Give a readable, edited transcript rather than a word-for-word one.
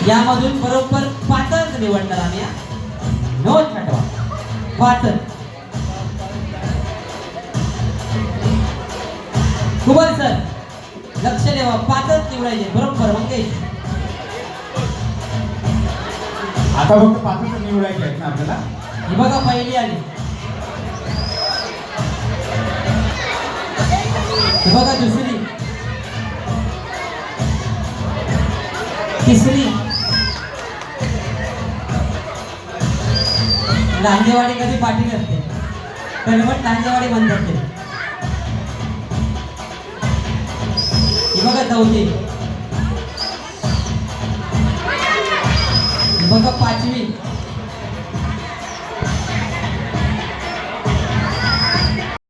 यामधून बरोबर 5च निवडणार आम्ही. नोट हटवा 5. कुबल सर लक्ष देवा 5च निवडायचे बरोबर. मंगेश आता फक्त 5च निवडायचे आहेत ना आपल्याला. ही बघा पहिली आली. ही बघा दुसरी, तिसरी. लांजेवाडी कधी पाठी नसते, कलमट लांजेवाडी म्हणतात ते. ही बघा चौथी. ही बघा 5वी.